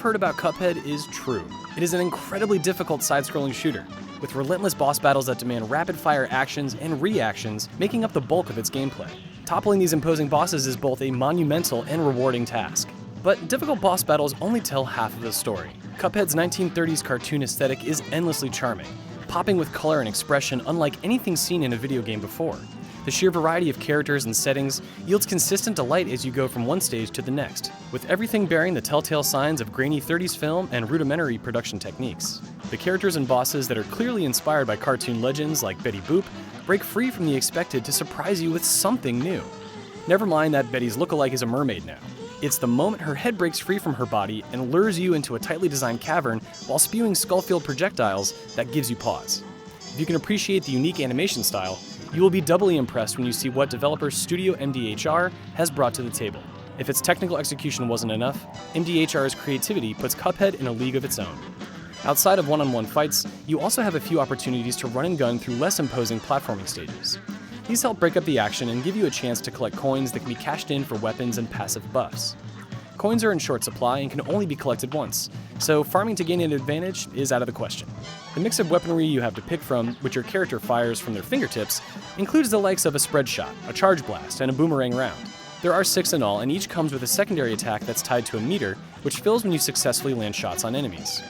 heard about Cuphead is true. It is an incredibly difficult side-scrolling shooter, with relentless boss battles that demand rapid-fire actions and reactions making up the bulk of its gameplay. Toppling these imposing bosses is both a monumental and rewarding task. But difficult boss battles only tell half of the story. Cuphead's 1930s cartoon aesthetic is endlessly charming, popping with color and expression unlike anything seen in a video game before. The sheer variety of characters and settings yields consistent delight as you go from one stage to the next, with everything bearing the telltale signs of grainy 30s film and rudimentary production techniques. The characters and bosses that are clearly inspired by cartoon legends like Betty Boop break free from the expected to surprise you with something new. Never mind that Betty's look-alike is a mermaid now. It's the moment her head breaks free from her body and lures you into a tightly designed cavern while spewing skull-filled projectiles that gives you pause. If you can appreciate the unique animation style, you will be doubly impressed when you see what developer Studio MDHR has brought to the table. If its technical execution wasn't enough, MDHR's creativity puts Cuphead in a league of its own. Outside of one-on-one fights, you also have a few opportunities to run and gun through less imposing platforming stages. These help break up the action and give you a chance to collect coins that can be cashed in for weapons and passive buffs. Coins are in short supply and can only be collected once, so farming to gain an advantage is out of the question. The mix of weaponry you have to pick from, which your character fires from their fingertips, includes the likes of a spread shot, a charge blast, and a boomerang round. There are 6 in all, and each comes with a secondary attack that's tied to a meter, which fills when you successfully land shots on enemies.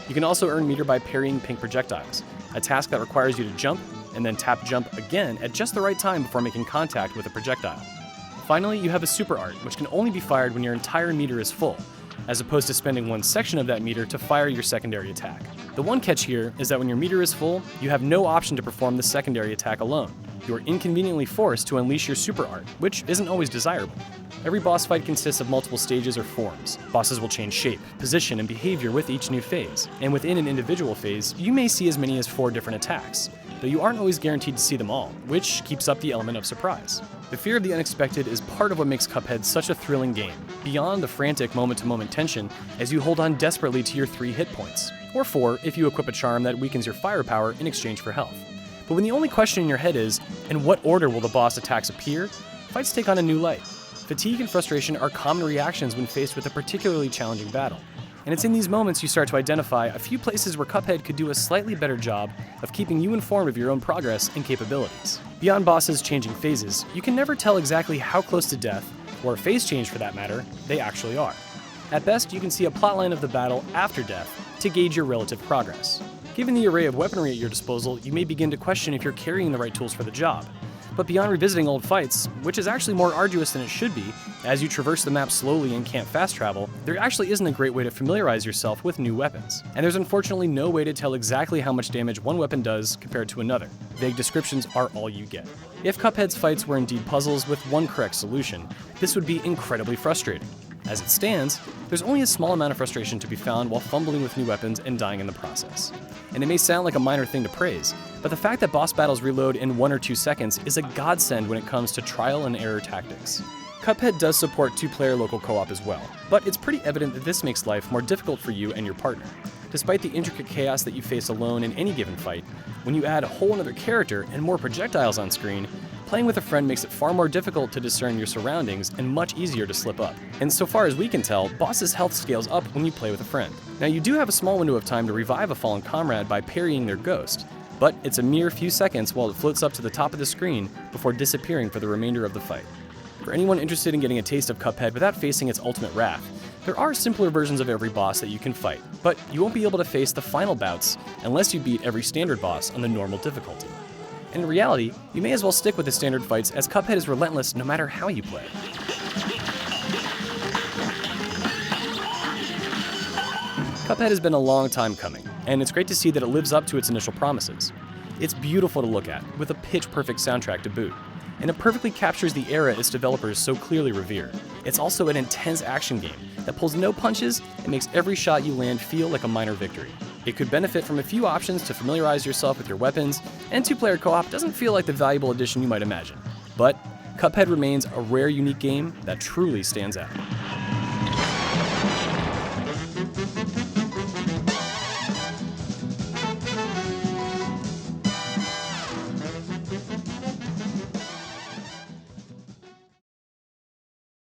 You can also earn meter by parrying pink projectiles, a task that requires you to jump and then tap jump again at just the right time before making contact with a projectile. Finally, you have a super art, which can only be fired when your entire meter is full, as opposed to spending one section of that meter to fire your secondary attack. The one catch here is that when your meter is full, you have no option to perform the secondary attack alone. You are inconveniently forced to unleash your super art, which isn't always desirable. Every boss fight consists of multiple stages or forms. Bosses will change shape, position, and behavior with each new phase, and within an individual phase, you may see as many as 4 different attacks, though you aren't always guaranteed to see them all, which keeps up the element of surprise. The fear of the unexpected is part of what makes Cuphead such a thrilling game, beyond the frantic moment-to-moment tension as you hold on desperately to your 3 hit points, or 4 if you equip a charm that weakens your firepower in exchange for health. But when the only question in your head is, in what order will the boss attacks appear, fights take on a new light. Fatigue and frustration are common reactions when faced with a particularly challenging battle, and it's in these moments you start to identify a few places where Cuphead could do a slightly better job of keeping you informed of your own progress and capabilities. Beyond bosses changing phases, you can never tell exactly how close to death, or a phase change for that matter, they actually are. At best, you can see a plotline of the battle after death to gauge your relative progress. Given the array of weaponry at your disposal, you may begin to question if you're carrying the right tools for the job. But beyond revisiting old fights, which is actually more arduous than it should be, as you traverse the map slowly and can't fast travel, there actually isn't a great way to familiarize yourself with new weapons. And there's unfortunately no way to tell exactly how much damage one weapon does compared to another. Vague descriptions are all you get. If Cuphead's fights were indeed puzzles with one correct solution, this would be incredibly frustrating. As it stands, there's only a small amount of frustration to be found while fumbling with new weapons and dying in the process. And it may sound like a minor thing to praise, but the fact that boss battles reload in 1 or 2 seconds is a godsend when it comes to trial and error tactics. Cuphead does support 2-player local co-op as well, but it's pretty evident that this makes life more difficult for you and your partner. Despite the intricate chaos that you face alone in any given fight, when you add a whole other character and more projectiles on screen, playing with a friend makes it far more difficult to discern your surroundings and much easier to slip up. And so far as we can tell, boss's health scales up when you play with a friend. Now you do have a small window of time to revive a fallen comrade by parrying their ghost, but it's a mere few seconds while it floats up to the top of the screen before disappearing for the remainder of the fight. For anyone interested in getting a taste of Cuphead without facing its ultimate wrath, there are simpler versions of every boss that you can fight, but you won't be able to face the final bouts unless you beat every standard boss on the normal difficulty. And in reality, you may as well stick with the standard fights as Cuphead is relentless no matter how you play. Cuphead has been a long time coming, and it's great to see that it lives up to its initial promises. It's beautiful to look at, with a pitch-perfect soundtrack to boot, and it perfectly captures the era its developers so clearly revere. It's also an intense action game that pulls no punches and makes every shot you land feel like a minor victory. It could benefit from a few options to familiarize yourself with your weapons, and 2-player co-op doesn't feel like the valuable addition you might imagine. But Cuphead remains a rare, unique game that truly stands out.